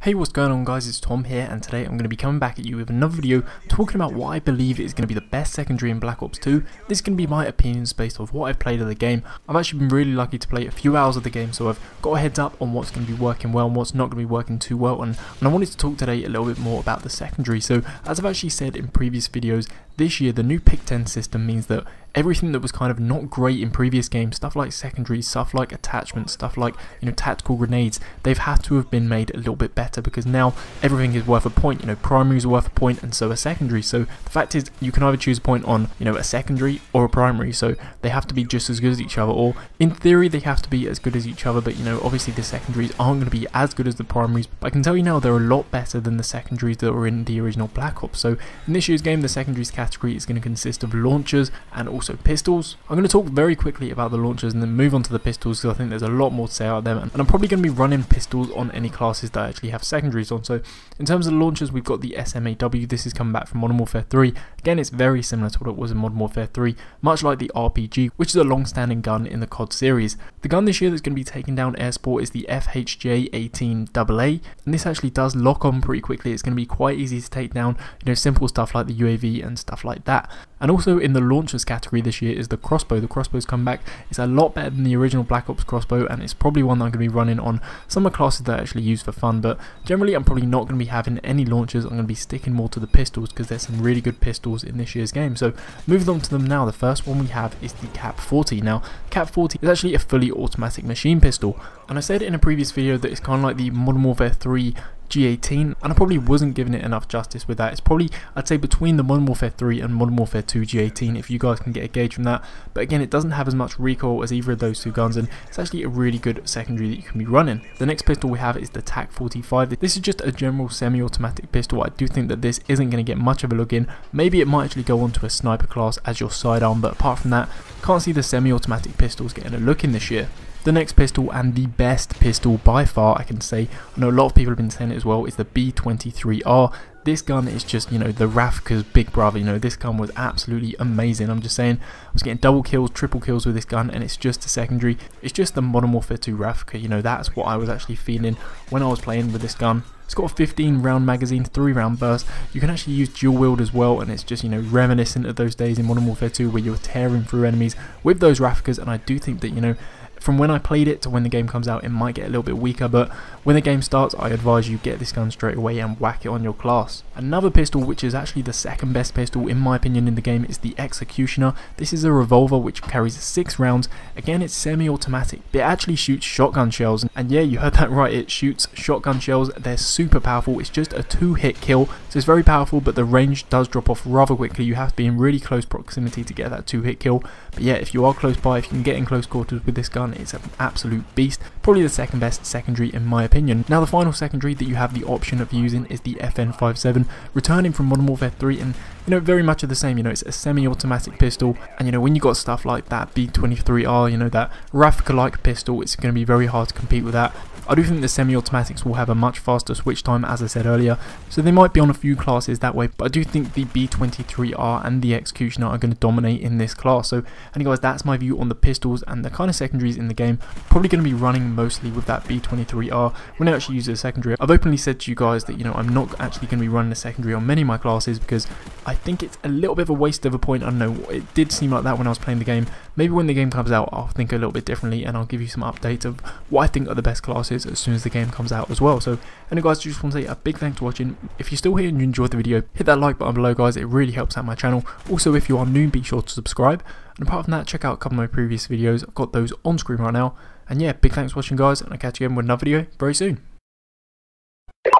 Hey, what's going on guys, it's Tom here, and today I'm going to be coming back at you with another video talking about what I believe is going to be the best secondary in Black Ops 2. This is going to be my opinions based off what I've played of the game. I've actually been really lucky to play a few hours of the game, so I've got a heads up on what's going to be working well and what's not going to be working too well, and I wanted to talk today a little bit more about the secondary. So as I've actually said in previous videos, this year the new pick 10 system means that everything that was kind of not great in previous games, stuff like secondaries, stuff like attachments, stuff like, tactical grenades, they've had to have been made a little bit better because now everything is worth a point. Primaries are worth a point and so are secondaries. So the fact is you can either choose a point on, a secondary or a primary, so they have to be just as good as each other, or in theory they have to be as good as each other, but obviously the secondaries aren't going to be as good as the primaries. But I can tell you now they're a lot better than the secondaries that were in the original Black Ops. So in this year's game the secondaries category is going to consist of launchers and also pistols. I'm going to talk very quickly about the launchers and then move on to the pistols because I think there's a lot more to say about them, and I'm probably going to be running pistols on any classes that actually have secondaries on. So in terms of the launchers, we've got the SMAW. This is coming back from Modern Warfare 3. Again, it's very similar to what it was in Modern Warfare 3, much like the RPG, which is a long-standing gun in the COD series. The gun this year that's going to be taking down air support is the FHJ-18AA, and this actually does lock on pretty quickly. It's going to be quite easy to take down, simple stuff like the UAV and stuff like that. And also in the launchers category this year is the crossbow. The crossbow's come back. It's a lot better than the original Black Ops crossbow, and it's probably one that I'm going to be running on some of the classes that I actually use for fun, but generally I'm probably not going to be having any launchers. I'm going to be sticking more to the pistols because there's some really good pistols in this year's game. So moving on to them now, the first one we have is the Cap 40. Now Cap 40 is actually a fully automatic machine pistol, and I said in a previous video that it's kind of like the Modern Warfare 3 G18, and I probably wasn't giving it enough justice with that. It's probably, I'd say, between the Modern Warfare 3 and Modern Warfare 2 G18, if you guys can get a gauge from that. But again, it doesn't have as much recoil as either of those two guns, and it's actually a really good secondary that you can be running. The next pistol we have is the TAC 45. This is just a general semi-automatic pistol. I do think that this isn't going to get much of a look in. Maybe it might actually go onto a sniper class as your sidearm, but apart from that, can't see the semi-automatic pistols getting a look in this year. The next pistol, and the best pistol by far, I can say, I know a lot of people have been saying it as well, is the B23R. This gun is just, the Rafka's big brother. This gun was absolutely amazing. I'm just saying, I was getting double kills, triple kills with this gun, and it's just a secondary. It's just the Modern Warfare 2 Rafka. That's what I was actually feeling when I was playing with this gun. It's got a 15 round magazine, 3 round burst. You can actually use dual wield as well, and it's just, reminiscent of those days in Modern Warfare 2 where you were tearing through enemies with those Rafkas. And I do think that, from when I played it to when the game comes out, it might get a little bit weaker, but when the game starts, I advise you get this gun straight away and whack it on your class. Another pistol, which is actually the second best pistol in my opinion in the game, is the Executioner. This is a revolver which carries 6 rounds. Again, it's semi-automatic. It actually shoots shotgun shells, and yeah, you heard that right, it shoots shotgun shells. They're super powerful. It's just a 2-hit kill, so it's very powerful, but the range does drop off rather quickly. You have to be in really close proximity to get that 2-hit kill. But yeah, if you are close by, if you can get in close quarters with this gun, it's an absolute beast. Probably the second best secondary in my opinion. Now the final secondary that you have the option of using is the FN57, returning from Modern Warfare 3, and very much of the same. It's a semi-automatic pistol, and when you got stuff like that B23R, that Rafka-like pistol, it's going to be very hard to compete with that. I do think the semi-automatics will have a much faster switch time, as I said earlier, so they might be on a few classes that way, but I do think the B23R and the Executioner are going to dominate in this class. So anyway guys, that's my view on the pistols and the kind of secondaries in the game. Probably going to be running mostly with that B23R when I actually use it as a secondary. I've openly said to you guys that I'm not actually going to be running a secondary on many of my classes because I think it's a little bit of a waste of a point. I don't know, it did seem like that when I was playing the game. Maybe when the game comes out I'll think a little bit differently, and I'll give you some updates of what I think are the best classes as soon as the game comes out as well. So anyway guys, just want to say a big thanks for watching. If you're still here and you enjoyed the video, hit that like button below guys, it really helps out my channel. Also, if you are new, be sure to subscribe, and apart from that, check out a couple of my previous videos. I've got those on screen right now. And yeah, big thanks for watching guys, and I'll catch you again with another video very soon.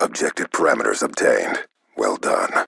Objective parameters obtained. Well done.